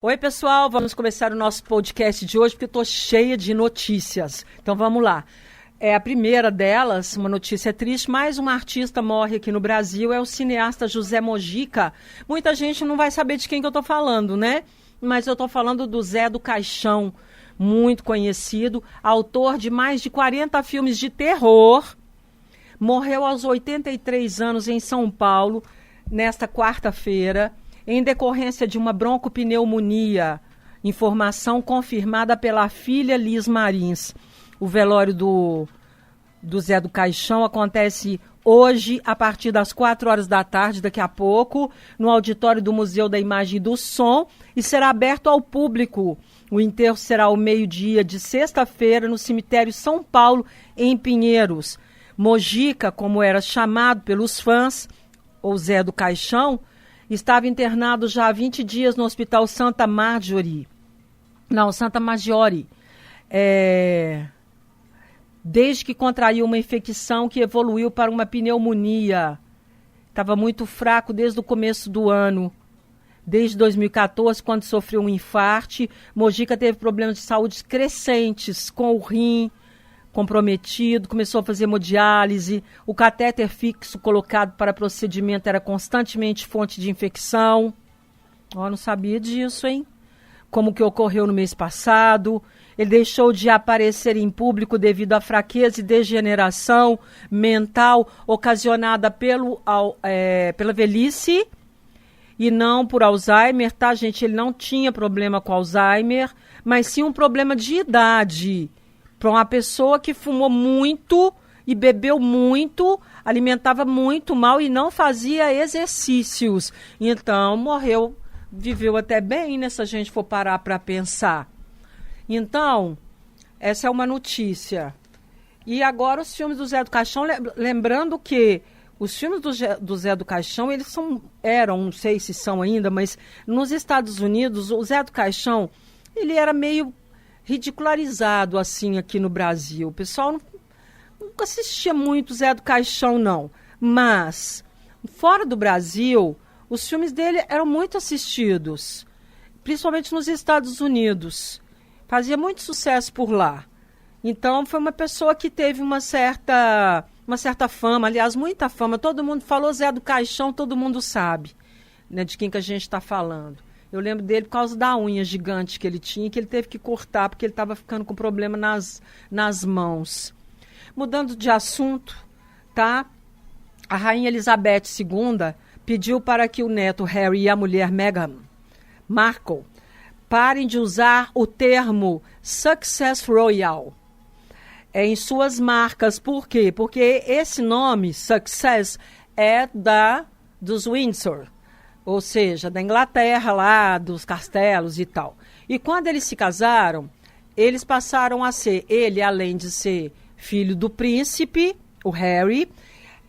Oi, pessoal, vamos começar o nosso podcast de hoje porque eu estou cheia de notícias. Então vamos lá. A primeira delas, uma notícia triste, mais um artista morre aqui no Brasil, é o cineasta José Mojica. Muita gente não vai saber de quem que eu estou falando, né? Mas eu estou falando do Zé do Caixão, muito conhecido, autor de mais de 40 filmes de terror. Morreu aos 83 anos em São Paulo, nesta quarta-feira, em decorrência de uma broncopneumonia, informação confirmada pela filha Liz Marins. O velório do Zé do Caixão acontece hoje, a partir das 4 horas da tarde, daqui a pouco, no auditório do Museu da Imagem e do Som, e será aberto ao público. O enterro será ao meio-dia de sexta-feira, no cemitério São Paulo, em Pinheiros. Mojica, como era chamado pelos fãs, ou Zé do Caixão, estava internado já há 20 dias no Hospital Santa Maggiore. Desde que contraiu uma infecção que evoluiu para uma pneumonia. Estava muito fraco desde o começo do ano. Desde 2014, quando sofreu um infarte, Mojica teve problemas de saúde crescentes, com o rim comprometido, começou a fazer hemodiálise, o catéter fixo colocado para procedimento era constantemente fonte de infecção. Não sabia disso, hein? Como que ocorreu no mês passado. Ele deixou de aparecer em público devido à fraqueza e degeneração mental ocasionada pela velhice e não por Alzheimer, tá, gente? Ele não tinha problema com Alzheimer, mas sim um problema de idade. Para uma pessoa que fumou muito e bebeu muito, alimentava muito mal e não fazia exercícios. Então, morreu, viveu até bem, né, se a gente for parar para pensar. Então, essa é uma notícia. E agora os filmes do Zé do Caixão, lembrando que os filmes do Zé do Caixão, eles eram, não sei se são ainda, mas nos Estados Unidos, o Zé do Caixão, ele era meio ridicularizado assim aqui no Brasil. O pessoal nunca assistia muito Zé do Caixão, não. Mas, fora do Brasil, os filmes dele eram muito assistidos, principalmente nos Estados Unidos. Fazia muito sucesso por lá. Então, foi uma pessoa que teve uma certa fama, aliás, muita fama. Todo mundo falou Zé do Caixão, todo mundo sabe, né, de quem que a gente está falando. Eu lembro dele por causa da unha gigante que ele tinha, que ele teve que cortar, porque ele estava ficando com problema nas mãos. Mudando de assunto, tá? A rainha Elizabeth II pediu para que o neto Harry e a mulher Meghan Markle parem de usar o termo Success Royal em suas marcas. Por quê? Porque esse nome, Success, é dos Windsor, ou seja, da Inglaterra lá, dos castelos e tal. E quando eles se casaram, eles passaram a ser, ele além de ser filho do príncipe, o Harry,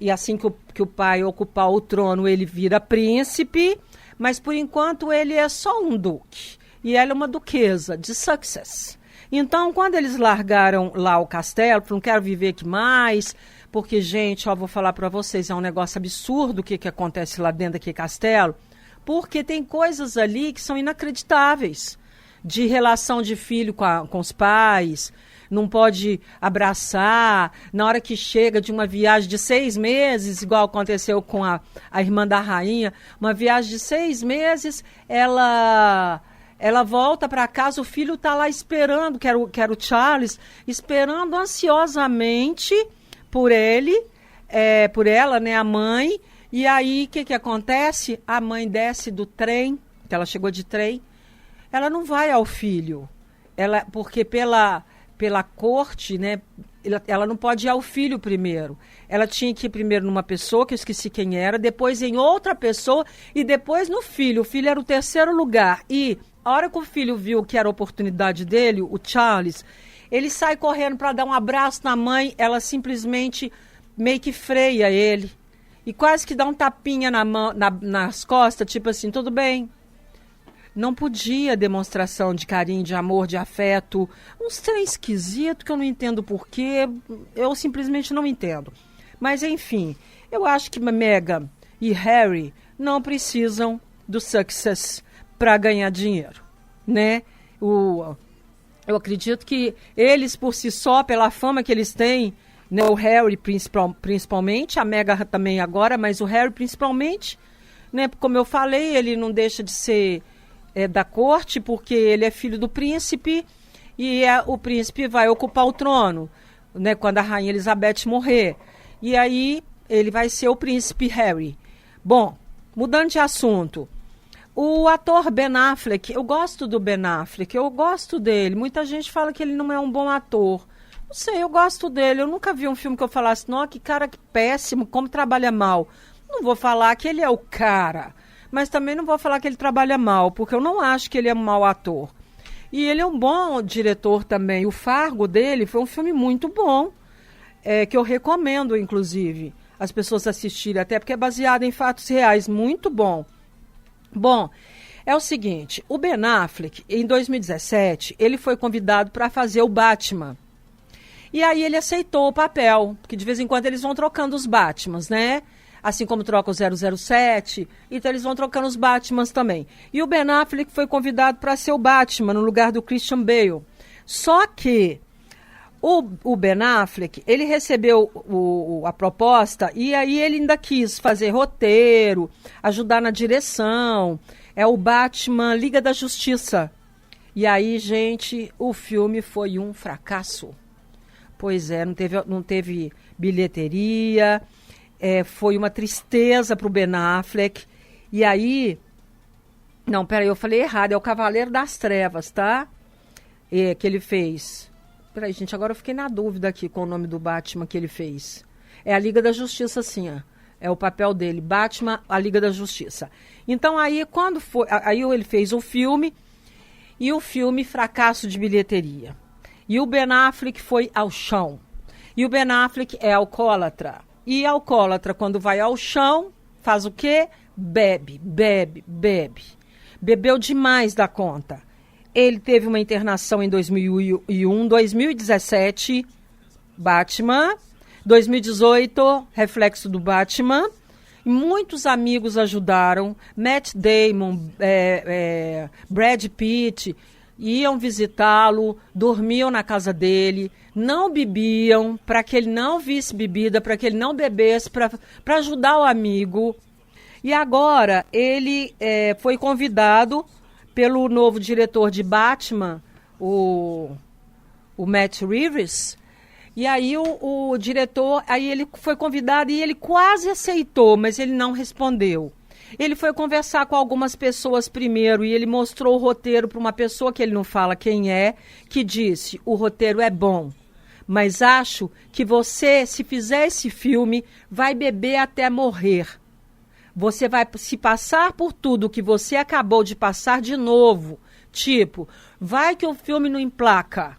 e assim que o pai ocupar o trono, ele vira príncipe, mas por enquanto ele é só um duque, e ela é uma duquesa de Sussex. Então, quando eles largaram lá o castelo, não quero viver aqui mais, porque, gente, vou falar para vocês, é um negócio absurdo o que acontece lá dentro daquele castelo, porque tem coisas ali que são inacreditáveis, de relação de filho com os pais, não pode abraçar, na hora que chega de uma viagem de 6 meses, igual aconteceu com a irmã da rainha, uma viagem de 6 meses, ela volta para casa, o filho está lá esperando, que era o Charles, esperando ansiosamente por ela, né, a mãe. E aí, o que acontece? A mãe desce do trem, que ela chegou de trem, ela não vai ao filho, porque pela corte, né, ela não pode ir ao filho primeiro. Ela tinha que ir primeiro numa pessoa, que eu esqueci quem era, depois em outra pessoa e depois no filho. O filho era o terceiro lugar. E a hora que o filho viu que era a oportunidade dele, o Charles, ele sai correndo para dar um abraço na mãe, ela simplesmente meio que freia ele. E quase que dá um tapinha nas costas, tipo assim, tudo bem. Não podia demonstração de carinho, de amor, de afeto. Uns trem esquisito que eu não entendo porquê. Eu simplesmente não entendo. Mas, enfim, eu acho que Meghan e Harry não precisam do Success para ganhar dinheiro. né? Eu acredito que eles, por si só, pela fama que eles têm, né, o Harry principalmente, a Meghan também agora, mas o Harry principalmente, né, como eu falei, ele não deixa de ser da corte, porque ele é filho do príncipe e o príncipe vai ocupar o trono, né, quando a rainha Elizabeth morrer. E aí ele vai ser o príncipe Harry. Bom, mudando de assunto, o ator Ben Affleck, eu gosto do Ben Affleck, eu gosto dele. Muita gente fala que ele não é um bom ator. Não sei, eu gosto dele. Eu nunca vi um filme que eu falasse, nossa, que cara que péssimo, como trabalha mal. Não vou falar que ele é o cara, mas também não vou falar que ele trabalha mal, porque eu não acho que ele é um mau ator. E ele é um bom diretor também. O Fargo dele foi um filme muito bom, que eu recomendo, inclusive, as pessoas assistirem, até porque é baseado em fatos reais. Muito bom. Bom, é o seguinte, o Ben Affleck, em 2017, ele foi convidado para fazer o Batman. E aí ele aceitou o papel, porque de vez em quando eles vão trocando os Batmans, né? Assim como troca o 007, então eles vão trocando os Batmans também. E o Ben Affleck foi convidado para ser o Batman, no lugar do Christian Bale. Só que o Ben Affleck, ele recebeu a proposta e aí ele ainda quis fazer roteiro, ajudar na direção. É o Batman Liga da Justiça. E aí, gente, o filme foi um fracasso. Pois é, não teve bilheteria, foi uma tristeza para o Ben Affleck. E aí, não, peraí, eu falei errado, é o Cavaleiro das Trevas, tá? Que ele fez. Peraí, gente, agora eu fiquei na dúvida aqui com o nome do Batman que ele fez. É a Liga da Justiça, sim, ó. É o papel dele, Batman, a Liga da Justiça. Então aí, quando foi, aí ele fez o filme, e o filme fracasso de bilheteria. E o Ben Affleck foi ao chão. E o Ben Affleck é alcoólatra. E alcoólatra, quando vai ao chão, faz o quê? Bebe, bebe, bebe. Bebeu demais da conta. Ele teve uma internação em 2001, 2017, Batman, 2018, reflexo do Batman. Muitos amigos ajudaram, Matt Damon, Brad Pitt, iam visitá-lo, dormiam na casa dele, não bebiam, para que ele não visse bebida, para que ele não bebesse, para ajudar o amigo. E agora ele foi convidado pelo novo diretor de Batman, o Matt Reeves, e aí o diretor, aí ele foi convidado e ele quase aceitou, mas ele não respondeu. Ele foi conversar com algumas pessoas primeiro e ele mostrou o roteiro para uma pessoa que ele não fala quem é, que disse, o roteiro é bom, mas acho que você, se fizer esse filme, vai beber até morrer. Você vai se passar por tudo que você acabou de passar de novo. Tipo, vai que o filme não emplaca.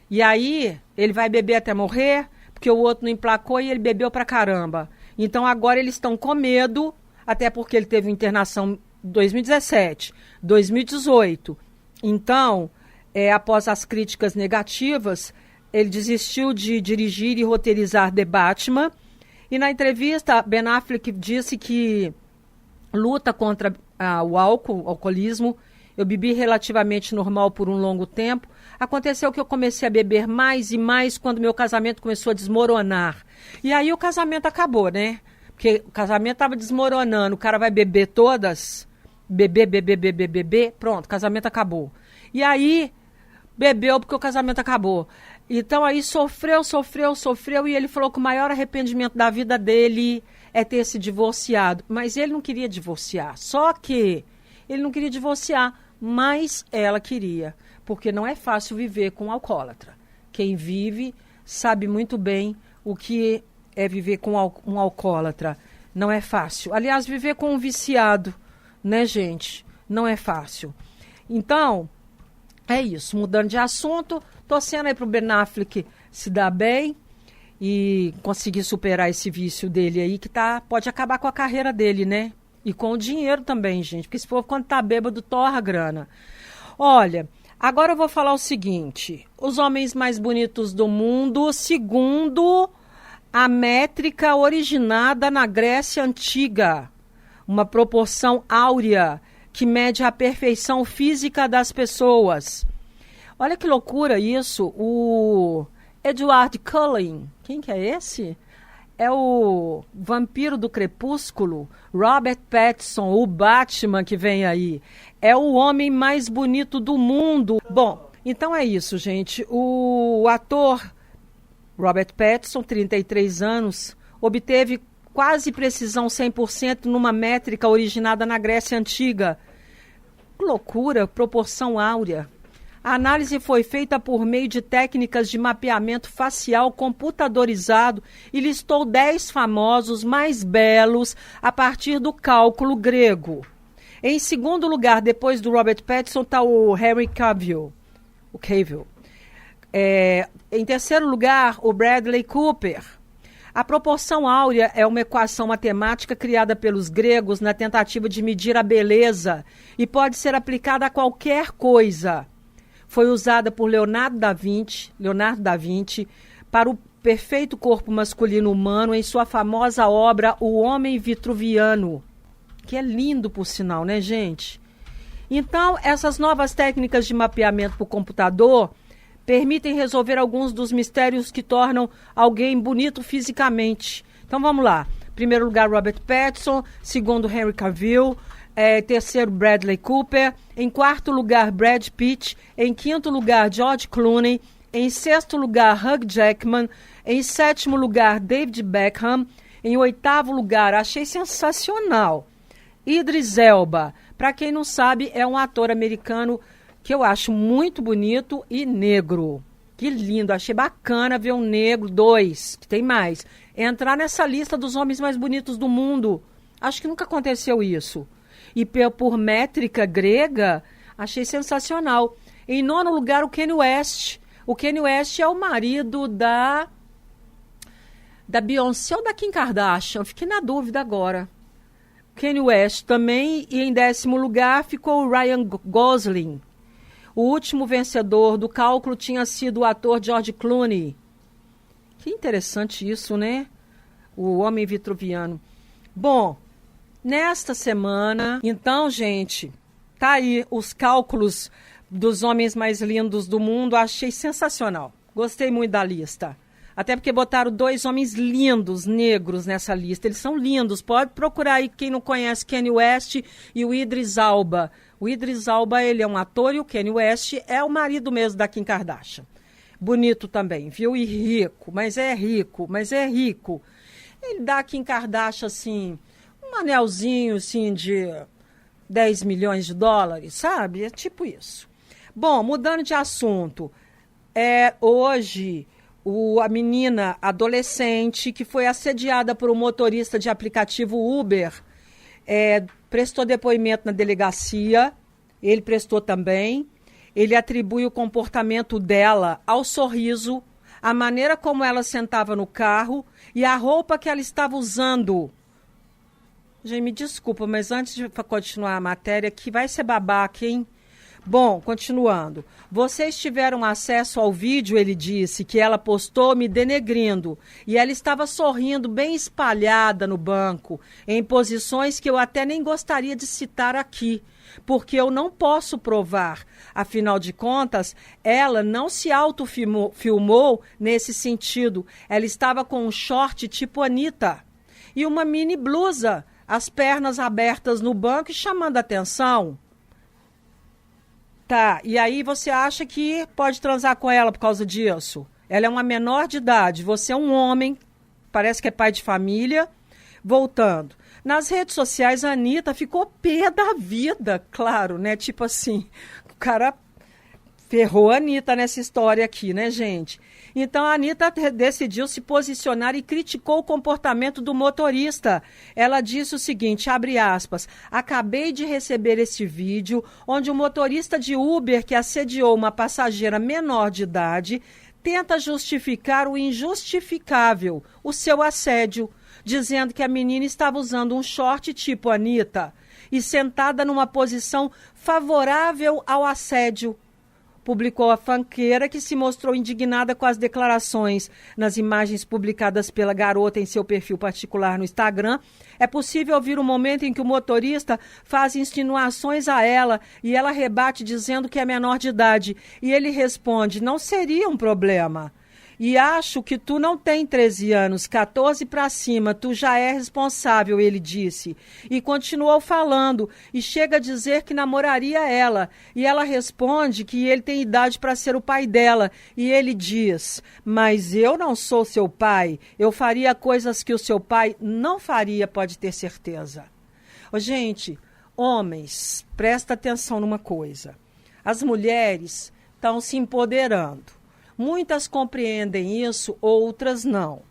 E aí, ele vai beber até morrer, porque o outro não emplacou e ele bebeu pra caramba. Então, agora eles estão com medo, até porque ele teve internação em 2017, 2018. Então, após as críticas negativas, ele desistiu de dirigir e roteirizar The Batman. E na entrevista, Ben Affleck disse que luta contra o alcoolismo. Eu bebi relativamente normal por um longo tempo. Aconteceu que eu comecei a beber mais e mais quando meu casamento começou a desmoronar. E aí o casamento acabou, né? Porque o casamento estava desmoronando. O cara vai beber todas, beber, pronto, o casamento acabou. E aí bebeu porque o casamento acabou. Então aí sofreu e ele falou que o maior arrependimento da vida dele é ter se divorciado. Mas ele não queria divorciar, só que ele não queria divorciar, mas ela queria, porque não é fácil viver com um alcoólatra. Quem vive sabe muito bem o que é viver com um alcoólatra. Não é fácil. Aliás, viver com um viciado, né, gente? Não é fácil. Então, é isso. Mudando de assunto, torcendo aí pro Ben Affleck se dar bem e conseguir superar esse vício dele aí, que pode acabar com a carreira dele, né? E com o dinheiro também, gente. Porque esse povo, quando tá bêbado, torra a grana. Olha, agora eu vou falar o seguinte. Os homens mais bonitos do mundo, segundo a métrica originada na Grécia Antiga. Uma proporção áurea que mede a perfeição física das pessoas. Olha que loucura isso. O Edward Cullen, quem que é esse? É o vampiro do crepúsculo, Robert Pattinson, o Batman que vem aí. É o homem mais bonito do mundo. Bom, então é isso, gente. O ator Robert Pattinson, 33 anos, obteve quase precisão 100% numa métrica originada na Grécia Antiga. Loucura, proporção áurea. A análise foi feita por meio de técnicas de mapeamento facial computadorizado e listou 10 famosos mais belos a partir do cálculo grego. Em segundo lugar, depois do Robert Pattinson, está o Henry Cavill. Em terceiro lugar, o Bradley Cooper. A proporção áurea é uma equação matemática criada pelos gregos na tentativa de medir a beleza e pode ser aplicada a qualquer coisa. Foi usada por Leonardo da Vinci para o perfeito corpo masculino humano em sua famosa obra O Homem Vitruviano, que é lindo por sinal, né, gente? Então, essas novas técnicas de mapeamento por computador permitem resolver alguns dos mistérios que tornam alguém bonito fisicamente. Então, vamos lá. Em primeiro lugar, Robert Pattinson. Segundo, Henry Cavill. Terceiro, Bradley Cooper. Em quarto lugar, Brad Pitt. Em quinto lugar, George Clooney. Em sexto lugar, Hugh Jackman. Em sétimo lugar, David Beckham. Em oitavo lugar, achei sensacional, Idris Elba. Para quem não sabe, é um ator americano que eu acho muito bonito e negro. Que lindo, achei bacana ver um negro, que tem mais, entrar nessa lista dos homens mais bonitos do mundo. Acho que nunca aconteceu isso. E por métrica grega, achei sensacional. Em nono lugar, o Kanye West. O Kanye West é o marido da Beyoncé ou da Kim Kardashian? Fiquei na dúvida agora. Kanye West também. E em décimo lugar ficou o Ryan Gosling. O último vencedor do cálculo tinha sido o ator George Clooney. Que interessante isso, né? O homem vitruviano. Bom, nesta semana, então, gente, tá aí os cálculos dos homens mais lindos do mundo. Achei sensacional. Gostei muito da lista. Até porque botaram 2 homens lindos, negros, nessa lista. Eles são lindos. Pode procurar aí quem não conhece Kanye West e o Idris Elba. O Idris Elba, ele é um ator e o Kanye West é o marido mesmo da Kim Kardashian. Bonito também, viu? E rico, mas é rico. Ele dá a Kim Kardashian, assim, um anelzinho, assim, de 10 milhões de dólares, sabe? É tipo isso. Bom, mudando de assunto. Hoje, a menina adolescente que foi assediada por um motorista de aplicativo Uber prestou depoimento na delegacia. Ele prestou também. Ele atribui o comportamento dela ao sorriso, a maneira como ela sentava no carro e a roupa que ela estava usando. Gente, me desculpa, mas antes de continuar a matéria, que vai ser babaca, hein? Bom, continuando. Vocês tiveram acesso ao vídeo, ele disse, que ela postou me denegrindo. E ela estava sorrindo bem espalhada no banco, em posições que eu até nem gostaria de citar aqui, porque eu não posso provar. Afinal de contas, ela não se autofilmou nesse sentido. Ela estava com um short tipo Anitta e uma mini blusa, as pernas abertas no banco e chamando a atenção. Tá, e aí você acha que pode transar com ela por causa disso? Ela é uma menor de idade, você é um homem, parece que é pai de família. Voltando, nas redes sociais a Anitta ficou pé da vida, claro, né? Tipo assim, o cara ferrou a Anitta nessa história aqui, né, gente? Então a Anitta decidiu se posicionar e criticou o comportamento do motorista. Ela disse o seguinte, abre aspas, acabei de receber este vídeo onde o motorista de Uber que assediou uma passageira menor de idade tenta justificar o injustificável, o seu assédio, dizendo que a menina estava usando um short tipo Anitta e sentada numa posição favorável ao assédio. publicou a funkeira, que se mostrou indignada com as declarações nas imagens publicadas pela garota em seu perfil particular no Instagram. É possível ouvir o momento em que o motorista faz insinuações a ela e ela rebate dizendo que é menor de idade. E ele responde: não seria um problema. E acho que tu não tem 13 anos, 14 para cima, tu já é responsável, ele disse. E continuou falando e chega a dizer que namoraria ela. E ela responde que ele tem idade para ser o pai dela. E ele diz: mas eu não sou seu pai, eu faria coisas que o seu pai não faria, pode ter certeza. Ô, gente, homens, presta atenção numa coisa. As mulheres estão se empoderando. Muitas compreendem isso, outras não.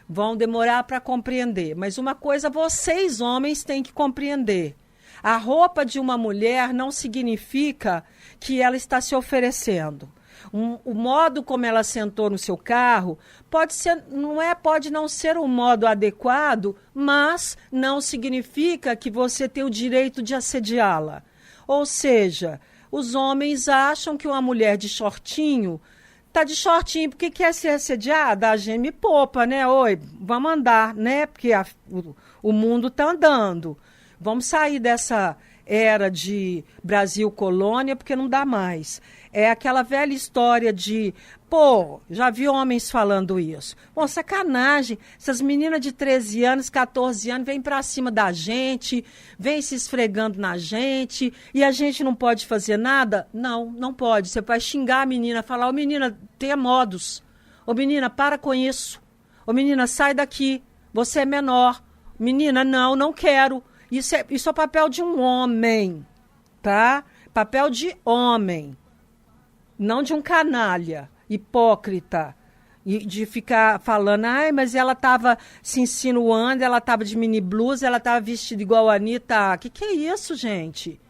Vão demorar para compreender. Mas uma coisa vocês, homens, têm que compreender. A roupa de uma mulher não significa que ela está se oferecendo. O modo como ela sentou no seu carro pode não ser um modo adequado, mas não significa que você tem o direito de assediá-la. Ou seja, os homens acham que uma mulher de shortinho tá de shortinho porque quer ser assediada, a gente me poupa, né? Oi, vamos andar, né? Porque o mundo tá andando. Vamos sair dessa era de Brasil colônia, porque não dá mais. É aquela velha história de, já vi homens falando isso. Bom, sacanagem, essas meninas de 13 anos, 14 anos, vêm pra cima da gente, vêm se esfregando na gente, e a gente não pode fazer nada? Não, não pode. Você vai xingar a menina, falar: ô menina, tenha modos. Ô menina, para com isso. Ô menina, sai daqui. Você é menor. Menina, não quero. Isso é papel de um homem, tá? Papel de homem, não de um canalha, hipócrita, e de ficar falando: ai, mas ela estava se insinuando, ela estava de mini blusa, ela estava vestida igual a Anitta. Que é isso, gente?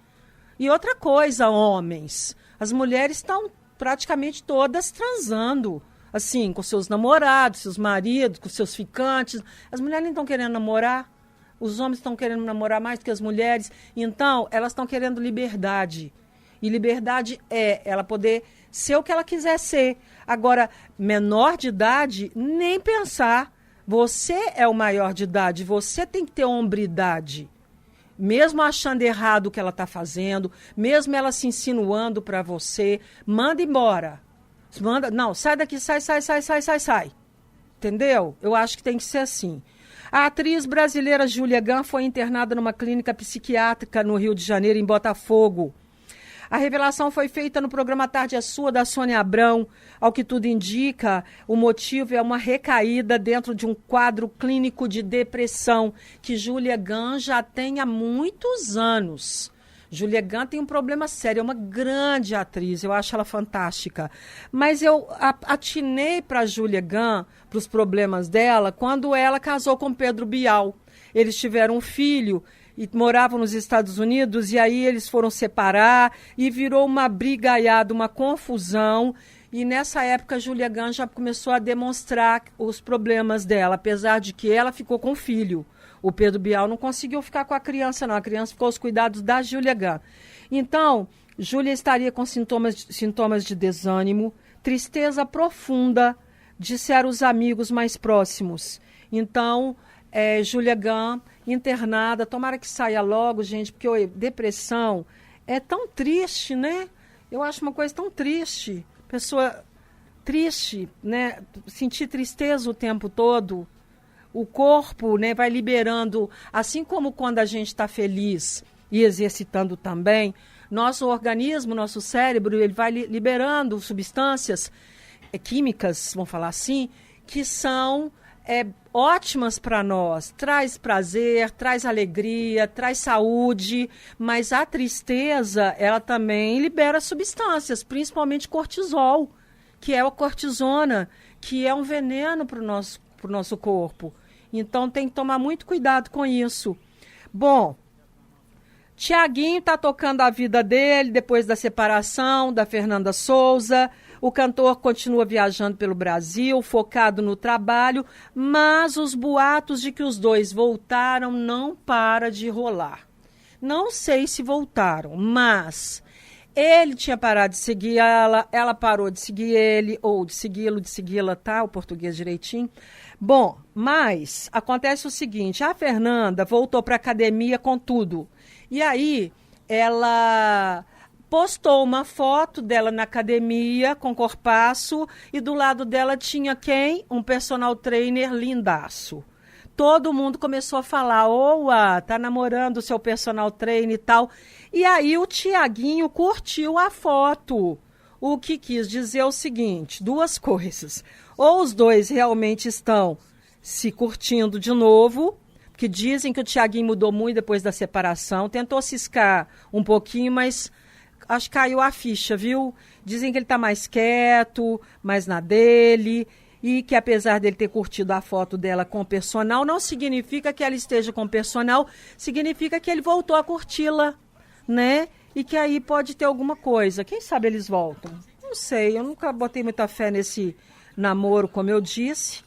E outra coisa, homens, as mulheres estão praticamente todas transando, assim, com seus namorados, seus maridos, com seus ficantes. As mulheres nem estão querendo namorar. Os homens estão querendo namorar mais do que as mulheres. Então, elas estão querendo liberdade. E liberdade é ela poder ser o que ela quiser ser. Agora, menor de idade, nem pensar. Você é o maior de idade, você tem que ter hombridade. Mesmo achando errado o que ela está fazendo, mesmo ela se insinuando para você, manda embora. Não, sai daqui, sai. Entendeu? Eu acho que tem que ser assim. A atriz brasileira Júlia Gann foi internada numa clínica psiquiátrica no Rio de Janeiro, em Botafogo. A revelação foi feita no programa Tarde é Sua, da Sônia Abrão. Ao que tudo indica, o motivo é uma recaída dentro de um quadro clínico de depressão que Júlia Gann já tem há muitos anos. Júlia Gann tem um problema sério, é uma grande atriz, eu acho ela fantástica. Mas eu atinei para a Júlia Gann, para os problemas dela, quando ela casou com Pedro Bial. Eles tiveram um filho e moravam nos Estados Unidos, e aí eles foram separar e virou uma brigaiada, uma confusão. E nessa época a Júlia Gann já começou a demonstrar os problemas dela, apesar de que ela ficou com o filho. O Pedro Bial não conseguiu ficar com a criança, não. A criança ficou aos cuidados da Júlia Gann. Então, Júlia estaria com sintomas de desânimo, tristeza profunda, disseram os amigos mais próximos. Então, Júlia Gann internada, tomara que saia logo, gente, porque depressão é tão triste, né? Eu acho uma coisa tão triste. Pessoa triste, né? Sentir tristeza o tempo todo. O corpo, né, vai liberando, assim como quando a gente está feliz e exercitando também, nosso organismo, nosso cérebro, ele vai liberando substâncias químicas, vamos falar assim, que são ótimas para nós. Traz prazer, traz alegria, traz saúde, mas a tristeza, ela também libera substâncias, principalmente cortisol, que é a cortisona, que é um veneno para o nosso corpo. Então, tem que tomar muito cuidado com isso. Bom, Tiaguinho está tocando a vida dele depois da separação da Fernanda Souza. O cantor continua viajando pelo Brasil, focado no trabalho, mas os boatos de que os dois voltaram não param de rolar. Não sei se voltaram, mas Ele tinha parado de seguir ela parou de seguir ele, ou de segui-lo, de segui-la, tá? O português direitinho. Bom, mas acontece o seguinte, a Fernanda voltou para a academia com tudo. E aí, ela postou uma foto dela na academia, com corpaço, e do lado dela tinha quem? Um personal trainer lindaço. Todo mundo começou a falar, oa, tá namorando o seu personal trainer e tal. E aí o Tiaguinho curtiu a foto. O que quis dizer o seguinte, duas coisas. Ou os dois realmente estão se curtindo de novo, porque dizem que o Tiaguinho mudou muito depois da separação, tentou ciscar um pouquinho, mas acho que caiu a ficha, viu? Dizem que ele tá mais quieto, mais na dele, e que apesar dele ter curtido a foto dela com o personal, não significa que ela esteja com o personal, significa que ele voltou a curti-la, né? E que aí pode ter alguma coisa. Quem sabe eles voltam? Não sei, eu nunca botei muita fé nesse namoro, como eu disse.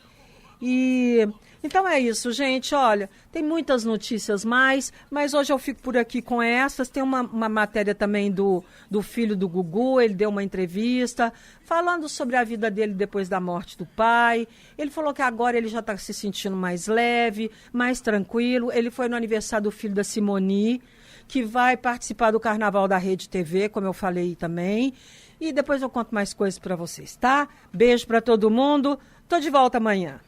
E então é isso, gente. Olha, tem muitas notícias mais, mas hoje eu fico por aqui com essas. Tem uma matéria também do filho do Gugu, ele deu uma entrevista falando sobre a vida dele depois da morte do pai. Ele falou que agora ele já está se sentindo mais leve, mais tranquilo. Ele foi no aniversário do filho da Simone, que vai participar do Carnaval da Rede TV, como eu falei também. E depois eu conto mais coisas para vocês, tá? Beijo para todo mundo. Tô de volta amanhã.